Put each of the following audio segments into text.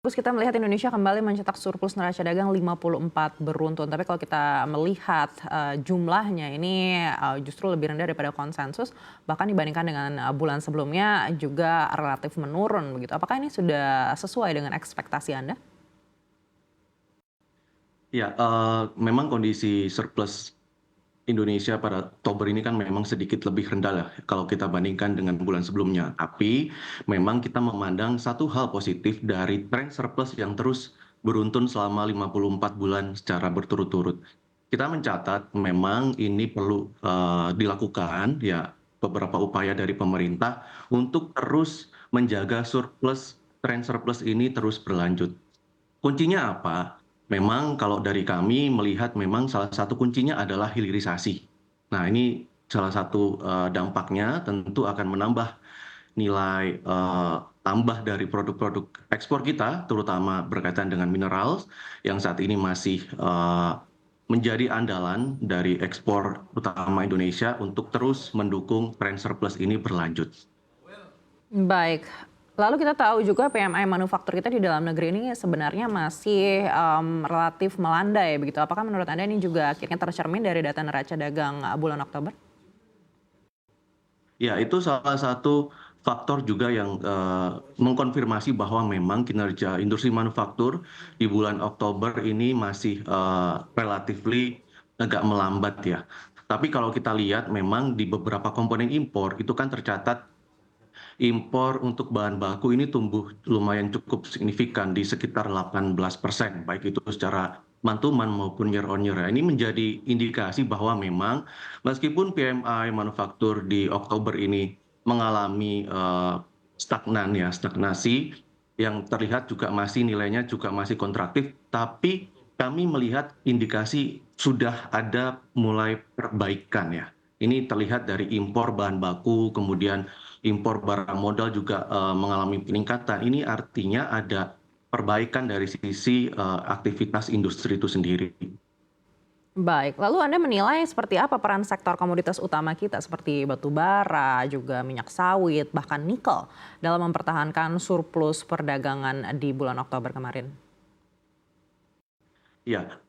Terus kita melihat Indonesia kembali mencetak surplus neraca dagang 54 beruntun. Tapi kalau kita melihat jumlahnya ini justru lebih rendah daripada konsensus. Bahkan dibandingkan dengan bulan sebelumnya juga relatif menurun begitu. Apakah ini sudah sesuai dengan ekspektasi Anda? Ya, memang kondisi surplus Indonesia pada Oktober ini kan memang sedikit lebih rendah lah kalau kita bandingkan dengan bulan sebelumnya. Tapi memang kita memandang satu hal positif dari tren surplus yang terus beruntun selama 54 bulan secara berturut-turut. Kita mencatat memang ini perlu dilakukan ya beberapa upaya dari pemerintah untuk terus menjaga tren surplus ini terus berlanjut. Kuncinya apa? Memang kalau dari kami melihat memang salah satu kuncinya adalah hilirisasi. Nah, ini salah satu dampaknya tentu akan menambah nilai tambah dari produk-produk ekspor kita, terutama berkaitan dengan mineral yang saat ini masih menjadi andalan dari ekspor utama Indonesia untuk terus mendukung tren surplus ini berlanjut. Baik. Lalu kita tahu juga PMI manufaktur kita di dalam negeri ini sebenarnya masih relatif melandai begitu. Apakah menurut Anda ini juga akhirnya tercermin dari data neraca dagang bulan Oktober? Ya, itu salah satu faktor juga yang mengkonfirmasi bahwa memang kinerja industri manufaktur di bulan Oktober ini masih relatively agak melambat ya. Tapi kalau kita lihat memang di beberapa komponen impor itu kan tercatat impor untuk bahan baku ini tumbuh lumayan cukup signifikan di sekitar 18%, baik itu secara month-to-month maupun year on year. Ini menjadi indikasi bahwa memang meskipun PMI manufaktur di Oktober ini mengalami stagnasi, yang terlihat juga masih nilainya juga masih kontraktif, tapi kami melihat indikasi sudah ada mulai perbaikan ya. Ini terlihat dari impor bahan baku, kemudian impor barang modal juga mengalami peningkatan. Ini artinya ada perbaikan dari sisi aktivitas industri itu sendiri. Baik, lalu Anda menilai seperti apa peran sektor komoditas utama kita seperti batu bara, juga minyak sawit, bahkan nikel dalam mempertahankan surplus perdagangan di bulan Oktober kemarin? Ya,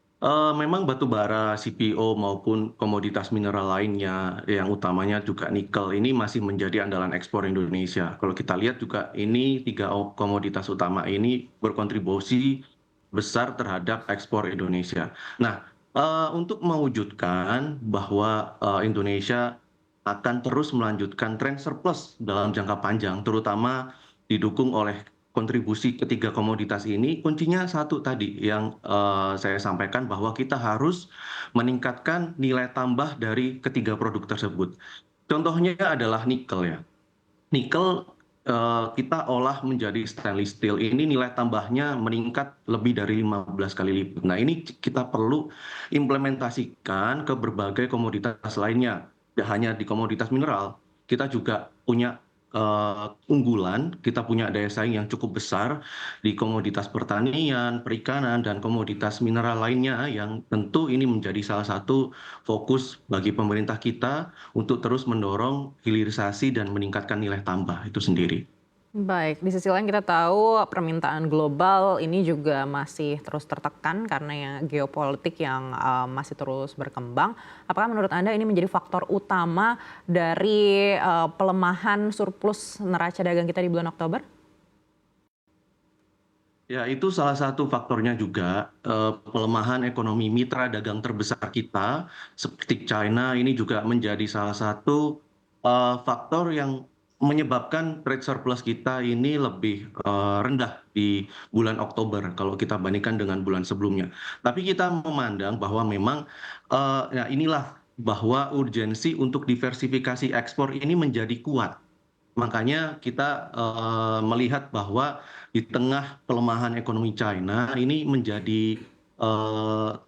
memang batu bara, CPO maupun komoditas mineral lainnya yang utamanya juga nikel ini masih menjadi andalan ekspor Indonesia. Kalau kita lihat juga ini tiga komoditas utama ini berkontribusi besar terhadap ekspor Indonesia. Nah, untuk mewujudkan bahwa Indonesia akan terus melanjutkan tren surplus dalam jangka panjang, terutama didukung oleh kontribusi ketiga komoditas ini, kuncinya satu tadi yang saya sampaikan bahwa kita harus meningkatkan nilai tambah dari ketiga produk tersebut. Contohnya adalah nikel ya. Nikel kita olah menjadi stainless steel, ini nilai tambahnya meningkat lebih dari 15 kali lipat. Nah, ini kita perlu implementasikan ke berbagai komoditas lainnya. Tidak hanya di komoditas mineral, kita juga punya unggulan, kita punya daya saing yang cukup besar di komoditas pertanian, perikanan, dan komoditas mineral lainnya yang tentu ini menjadi salah satu fokus bagi pemerintah kita untuk terus mendorong hilirisasi dan meningkatkan nilai tambah itu sendiri. Baik, di sisi lain kita tahu permintaan global ini juga masih terus tertekan karena yang geopolitik yang masih terus berkembang. Apakah menurut Anda ini menjadi faktor utama dari pelemahan surplus neraca dagang kita di bulan Oktober? Ya, itu salah satu faktornya juga pelemahan ekonomi mitra dagang terbesar kita seperti China ini juga menjadi salah satu faktor yang menyebabkan trade surplus kita ini lebih rendah di bulan Oktober kalau kita bandingkan dengan bulan sebelumnya. Tapi kita memandang bahwa memang ya inilah bahwa urgensi untuk diversifikasi ekspor ini menjadi kuat. Makanya kita melihat bahwa di tengah pelemahan ekonomi China ini menjadi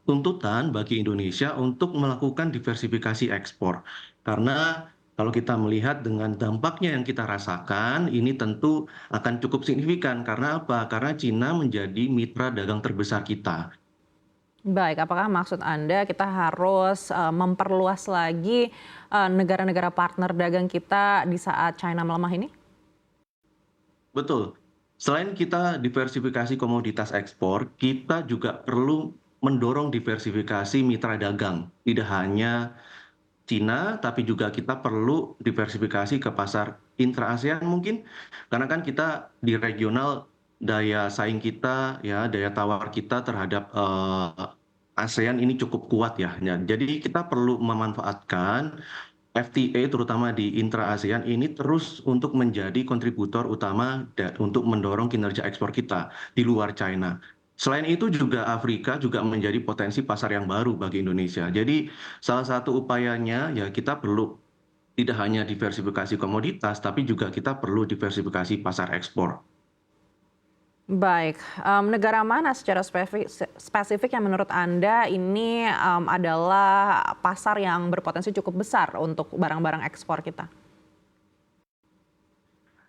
tuntutan bagi Indonesia untuk melakukan diversifikasi ekspor. Karena kalau kita melihat dengan dampaknya yang kita rasakan, ini tentu akan cukup signifikan. Karena apa? Karena China menjadi mitra dagang terbesar kita. Baik, apakah maksud Anda kita harus memperluas lagi negara-negara partner dagang kita di saat China melemah ini? Betul. Selain kita diversifikasi komoditas ekspor, kita juga perlu mendorong diversifikasi mitra dagang. Tidak hanya Cina, tapi juga kita perlu diversifikasi ke pasar intra-ASEAN mungkin, karena kan kita di regional daya saing kita, ya daya tawar kita terhadap ASEAN ini cukup kuat ya. Ya, jadi kita perlu memanfaatkan FTA terutama di intra-ASEAN ini terus untuk menjadi kontributor utama untuk mendorong kinerja ekspor kita di luar China. Selain itu juga Afrika juga menjadi potensi pasar yang baru bagi Indonesia. Jadi salah satu upayanya ya kita perlu tidak hanya diversifikasi komoditas, tapi juga kita perlu diversifikasi pasar ekspor. Baik, negara mana secara spesifik yang menurut Anda ini adalah pasar yang berpotensi cukup besar untuk barang-barang ekspor kita?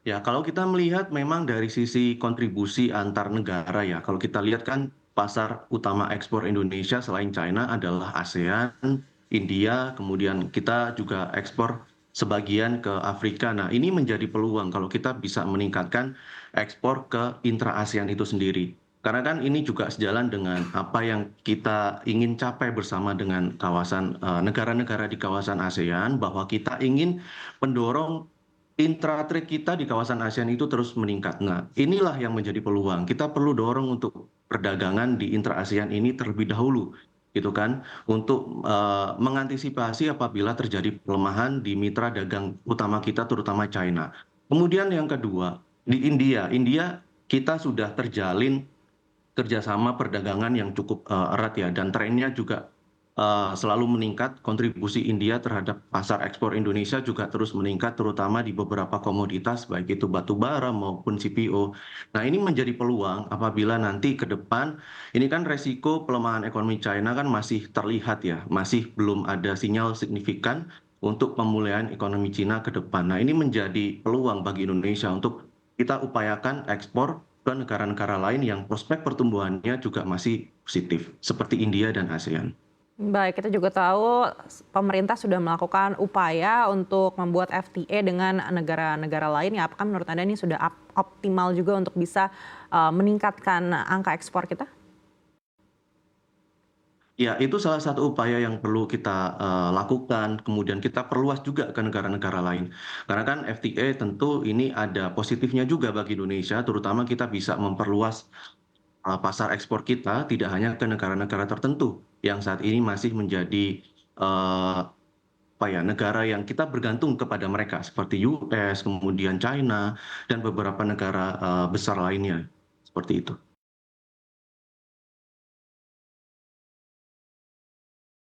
Ya, kalau kita melihat memang dari sisi kontribusi antar negara ya, kalau kita lihat kan pasar utama ekspor Indonesia selain China adalah ASEAN, India, kemudian kita juga ekspor sebagian ke Afrika. Nah, ini menjadi peluang kalau kita bisa meningkatkan ekspor ke intra-ASEAN itu sendiri. Karena kan ini juga sejalan dengan apa yang kita ingin capai bersama dengan kawasan negara-negara di kawasan ASEAN, bahwa kita ingin mendorong intra-trade kita di kawasan ASEAN itu terus meningkat. Nah, inilah yang menjadi peluang. Kita perlu dorong untuk perdagangan di intra-ASEAN ini terlebih dahulu, gitu kan, untuk mengantisipasi apabila terjadi pelemahan di mitra dagang utama kita, terutama China. Kemudian yang kedua, di India. India kita sudah terjalin kerjasama perdagangan yang cukup erat ya, dan trennya juga selalu meningkat. Kontribusi India terhadap pasar ekspor Indonesia juga terus meningkat, terutama di beberapa komoditas, baik itu batu bara maupun CPO. Nah, ini menjadi peluang apabila nanti ke depan, ini kan resiko pelemahan ekonomi China kan masih terlihat ya, masih belum ada sinyal signifikan untuk pemulihan ekonomi Cina ke depan. Nah, ini menjadi peluang bagi Indonesia untuk kita upayakan ekspor ke negara-negara lain yang prospek pertumbuhannya juga masih positif, seperti India dan ASEAN. Baik, kita juga tahu pemerintah sudah melakukan upaya untuk membuat FTA dengan negara-negara lain. Ya, apakah menurut Anda ini sudah optimal juga untuk bisa meningkatkan angka ekspor kita? Ya, itu salah satu upaya yang perlu kita lakukan, kemudian kita perluas juga ke negara-negara lain. Karena kan FTA tentu ini ada positifnya juga bagi Indonesia, terutama kita bisa memperluas pasar ekspor kita tidak hanya ke negara-negara tertentu yang saat ini masih menjadi eh, apa ya, negara yang kita bergantung kepada mereka seperti US, kemudian China dan beberapa negara besar lainnya seperti itu.